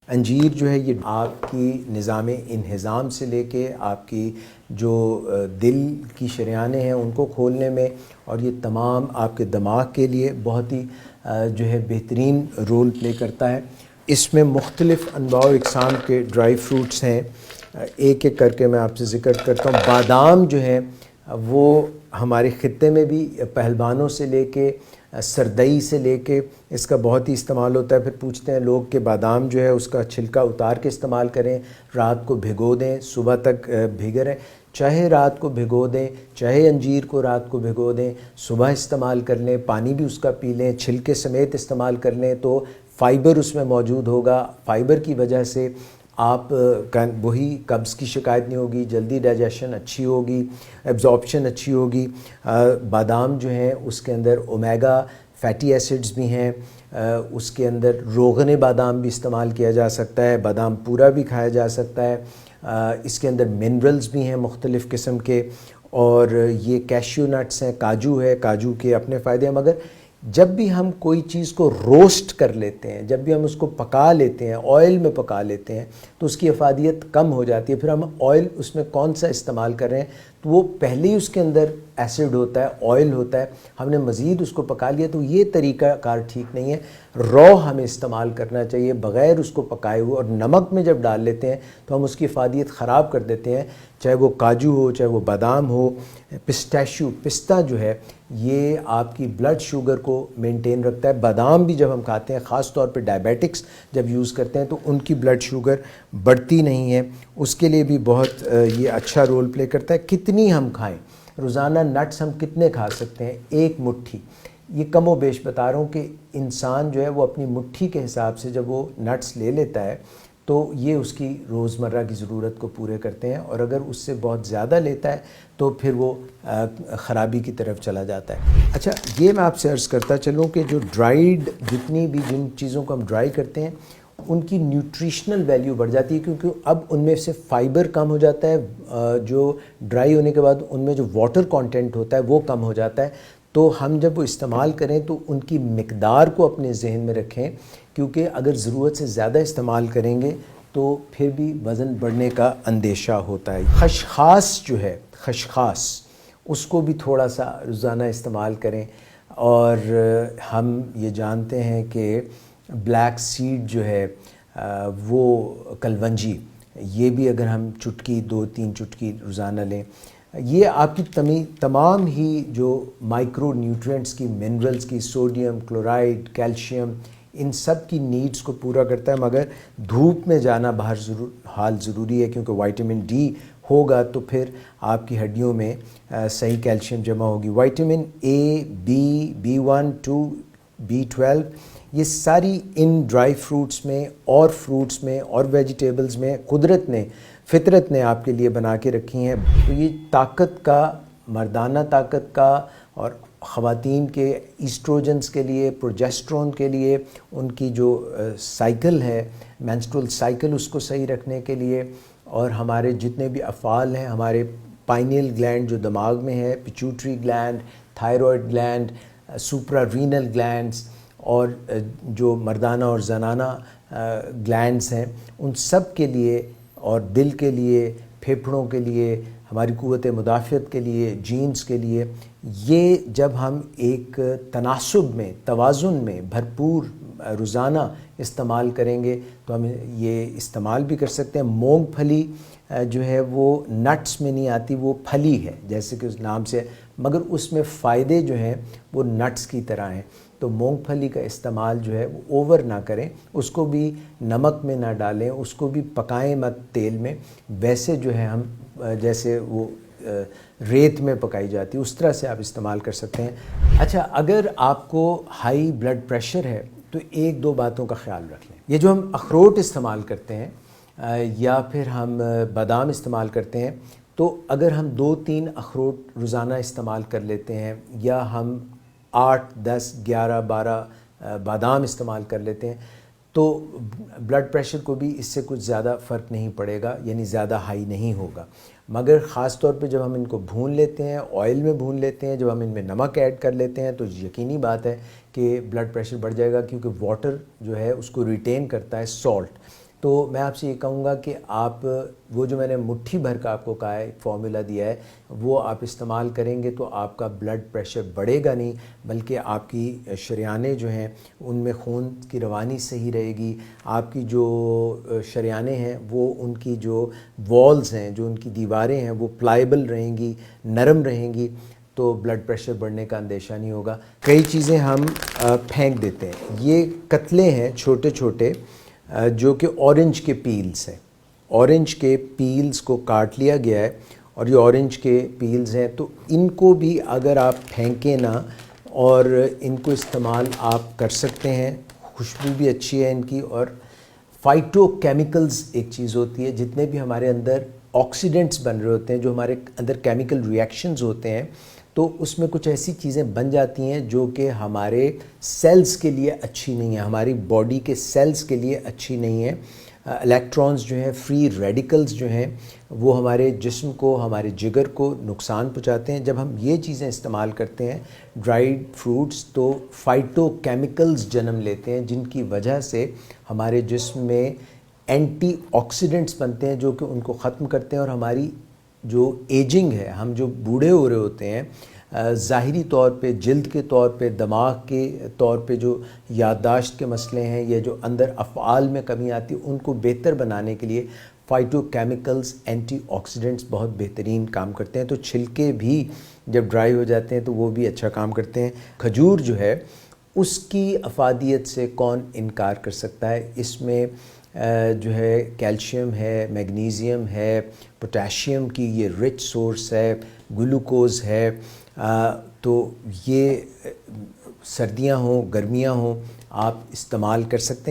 انجیر جو ہے یہ آپ کی نظام انہضام سے لے کے آپ کی جو دل کی شریانیں ہیں ان کو کھولنے میں، اور یہ تمام آپ کے دماغ کے لیے بہت ہی جو ہے بہترین رول پلے کرتا ہے۔ اس میں مختلف انواع و اقسام کے ڈرائی فروٹس ہیں، ایک ایک کر کے میں آپ سے ذکر کرتا ہوں۔ بادام جو ہے وہ ہمارے خطے میں بھی پہلوانوں سے لے کے سردئی سے لے کے اس کا بہت ہی استعمال ہوتا ہے۔ پھر پوچھتے ہیں لوگ کہ بادام جو ہے اس کا چھلکا اتار کے استعمال کریں، رات کو بھگو دیں، صبح تک بھیگے رہیں۔ چاہے رات کو بھگو دیں، چاہے انجیر کو رات کو بھگو دیں، صبح استعمال کر لیں، پانی بھی اس کا پی لیں، چھلکے سمیت استعمال کر لیں تو فائبر اس میں موجود ہوگا۔ فائبر کی وجہ سے آپ وہی قبض کی شکایت نہیں ہوگی، جلدی ڈائجیشن اچھی ہوگی، ایبزارپشن اچھی ہوگی۔ بادام جو ہیں اس کے اندر اومیگا فیٹی ایسڈز بھی ہیں، اس کے اندر روغن بادام بھی استعمال کیا جا سکتا ہے، بادام پورا بھی کھایا جا سکتا ہے۔ اس کے اندر منرلز بھی ہیں مختلف قسم کے، اور یہ کیشیو نٹس ہیں، کاجو ہے، کاجو کے اپنے فائدے ہیں۔ مگر جب بھی ہم کوئی چیز کو روسٹ کر لیتے ہیں، جب بھی ہم اس کو پکا لیتے ہیں، آئل میں پکا لیتے ہیں، تو اس کی افادیت کم ہو جاتی ہے۔ پھر ہم آئل اس میں کون سا استعمال کر رہے ہیں، تو وہ پہلے ہی اس کے اندر ایسڈ ہوتا ہے، آئل ہوتا ہے، ہم نے مزید اس کو پکا لیا، تو یہ طریقہ کار ٹھیک نہیں ہے۔ رو ہمیں استعمال کرنا چاہیے بغیر اس کو پکائے ہوئے، اور نمک میں جب ڈال لیتے ہیں تو ہم اس کی افادیت خراب کر دیتے ہیں، چاہے وہ کاجو ہو، چاہے وہ بادام ہو۔ پسٹیشو، پستہ جو ہے یہ آپ کی بلڈ شوگر کو مینٹین رکھتا ہے۔ بادام بھی جب ہم کھاتے ہیں، خاص طور پہ ڈائبیٹکس جب یوز کرتے ہیں تو ان کی بلڈ شوگر بڑھتی نہیں ہے، اس کے لیے بھی بہت یہ اچھا رول پلے کرتا ہے۔ کتنی ہم کھائیں، روزانہ نٹس ہم کتنے کھا سکتے ہیں؟ ایک مٹھی، یہ کم و بیش بتا رہا ہوں کہ انسان جو ہے وہ اپنی مٹھی کے حساب سے جب وہ نٹس لے لیتا ہے تو یہ اس کی روزمرہ کی ضرورت کو پورے کرتے ہیں، اور اگر اس سے بہت زیادہ لیتا ہے تو پھر وہ خرابی کی طرف چلا جاتا ہے۔ اچھا، یہ میں آپ سے عرض کرتا چلوں کہ جو ڈرائیڈ جتنی بھی جن چیزوں کو ہم ڈرائی کرتے ہیں ان کی نیوٹریشنل ویلیو بڑھ جاتی ہے، کیونکہ اب ان میں سے فائبر کم ہو جاتا ہے، جو ڈرائی ہونے کے بعد ان میں جو واٹر کانٹینٹ ہوتا ہے وہ کم ہو جاتا ہے۔ تو ہم جب وہ استعمال کریں تو ان کی مقدار کو اپنے ذہن میں رکھیں، کیونکہ اگر ضرورت سے زیادہ استعمال کریں گے تو پھر بھی وزن بڑھنے کا اندیشہ ہوتا ہے۔ خشخاش جو ہے، خشخاش، اس کو بھی تھوڑا سا روزانہ استعمال کریں۔ اور ہم یہ جانتے ہیں کہ بلیک سیڈ جو ہے وہ کلونجی، یہ بھی اگر ہم چٹکی 2-3 چٹکی روزانہ لیں، یہ آپ کی تمام ہی جو مائکرو نیوٹرینٹس کی، منرلز کی، سوڈیم، کلورائڈ، کیلشیم، ان سب کی نیڈز کو پورا کرتا ہے۔ مگر دھوپ میں جانا حال ضروری ہے، کیونکہ وائٹامن ڈی ہوگا تو پھر آپ کی ہڈیوں میں صحیح کیلشیم جمع ہوگی۔ Vitamin A, be, B1، 2، B12، یہ ساری ان ڈرائی فروٹس میں اور فروٹس میں اور ویجیٹیبلز میں قدرت نے، فطرت نے آپ کے لیے بنا کے رکھی ہیں۔ تو یہ طاقت کا، مردانہ طاقت کا، اور خواتین کے ایسٹروجنز کے لیے، پروجسٹرون کے لیے، ان کی جو سائیکل ہے، مینسٹرول سائیکل، اس کو صحیح رکھنے کے لیے، اور ہمارے جتنے بھی افعال ہیں، ہمارے پائنیل گلینڈ جو دماغ میں ہے، pituitary gland, thyroid gland, supra renal glands, اور جو مردانہ اور زنانہ گلینڈز ہیں، ان سب کے لیے، اور دل کے لیے، پھیپھڑوں کے لیے، ہماری قوت مدافعت کے لیے، جینز کے لیے، یہ جب ہم ایک تناسب میں، توازن میں بھرپور روزانہ استعمال کریں گے تو ہم یہ استعمال بھی کر سکتے ہیں۔ مونگ پھلی جو ہے وہ نٹس میں نہیں آتی، وہ پھلی ہے جیسے کہ اس نام سے، مگر اس میں فائدے جو ہیں وہ نٹس کی طرح ہیں۔ تو مونگ پھلی کا استعمال جو ہے وہ اوور نہ کریں، اس کو بھی نمک میں نہ ڈالیں، اس کو بھی پکائیں مت تیل میں، ویسے جو ہے ہم جیسے وہ ریت میں پکائی جاتی ہے اس طرح سے آپ استعمال کر سکتے ہیں۔ اچھا، اگر آپ کو ہائی بلڈ پریشر ہے تو ایک دو باتوں کا خیال رکھ لیں۔ یہ جو ہم اخروٹ استعمال کرتے ہیں یا پھر ہم بادام استعمال کرتے ہیں، تو اگر ہم 2-3 اخروٹ روزانہ استعمال کر لیتے ہیں، یا ہم 8، 10، 11، 12 بادام استعمال کر لیتے ہیں، تو بلڈ پریشر کو بھی اس سے کچھ زیادہ فرق نہیں پڑے گا، یعنی زیادہ ہائی نہیں ہوگا۔ مگر خاص طور پہ جب ہم ان کو بھون لیتے ہیں، آئل میں بھون لیتے ہیں، جب ہم ان میں نمک ایڈ کر لیتے ہیں، تو یقینی بات ہے کہ بلڈ پریشر بڑھ جائے گا، کیونکہ واٹر جو ہے اس کو ریٹین کرتا ہے سالٹ۔ تو میں آپ سے یہ کہوں گا کہ آپ وہ جو میں نے مٹھی بھر کا آپ کو کہا ہے فارمولا دیا ہے وہ آپ استعمال کریں گے تو آپ کا بلڈ پریشر بڑھے گا نہیں، بلکہ آپ کی شریانیں جو ہیں ان میں خون کی روانی صحیح رہے گی، آپ کی جو شریانیں ہیں وہ ان کی جو والز ہیں، جو ان کی دیواریں ہیں وہ پلائیبل رہیں گی، نرم رہیں گی، تو بلڈ پریشر بڑھنے کا اندیشہ نہیں ہوگا۔ کئی چیزیں ہم پھینک دیتے ہیں، یہ قتلے ہیں چھوٹے چھوٹے جو کہ اورنج کے پیلز ہیں، اورنج کے پیلز کو کاٹ لیا گیا ہے اور یہ اورنج کے پیلز ہیں، تو ان کو بھی اگر آپ پھینکیں نا اور ان کو استعمال آپ کر سکتے ہیں، خوشبو بھی اچھی ہے ان کی، اور فائٹو کیمیکلز ایک چیز ہوتی ہے، جتنے بھی ہمارے اندر آکسیڈنٹس بن رہے ہوتے ہیں، جو ہمارے اندر کیمیکل ریئیکشنز ہوتے ہیں، تو اس میں کچھ ایسی چیزیں بن جاتی ہیں جو کہ ہمارے سیلز کے لیے اچھی نہیں ہیں، ہماری باڈی کے سیلز کے لیے اچھی نہیں ہیں۔ الیکٹرانز جو ہیں، فری ریڈیکلز جو ہیں، وہ ہمارے جسم کو، ہمارے جگر کو نقصان پہنچاتے ہیں۔ جب ہم یہ چیزیں استعمال کرتے ہیں ڈرائیڈ فروٹس، تو فائٹو کیمیکلز جنم لیتے ہیں جن کی وجہ سے ہمارے جسم میں اینٹی آکسیڈنٹس بنتے ہیں جو کہ ان کو ختم کرتے ہیں، اور ہماری جو ایجنگ ہے، ہم جو بوڑھے ہو رہے ہوتے ہیں، ظاہری طور پہ، جلد کے طور پہ، دماغ کے طور پہ جو یادداشت کے مسئلے ہیں یا جو اندر افعال میں کمی آتی ہے، ان کو بہتر بنانے کے لیے فائٹو کیمیکلز، اینٹی آکسیڈنٹس بہت بہترین کام کرتے ہیں۔ تو چھلکے بھی جب ڈرائی ہو جاتے ہیں تو وہ بھی اچھا کام کرتے ہیں۔ کھجور جو ہے اس کی افادیت سے کون انکار کر سکتا ہے؟ اس میں جو ہے کیلشیم ہے، میگنیزیم ہے، پوٹاشیم کی یہ رچ سورس ہے، گلوکوز ہے، تو یہ سردیاں ہوں، گرمیاں ہوں، آپ استعمال کر سکتے ہیں۔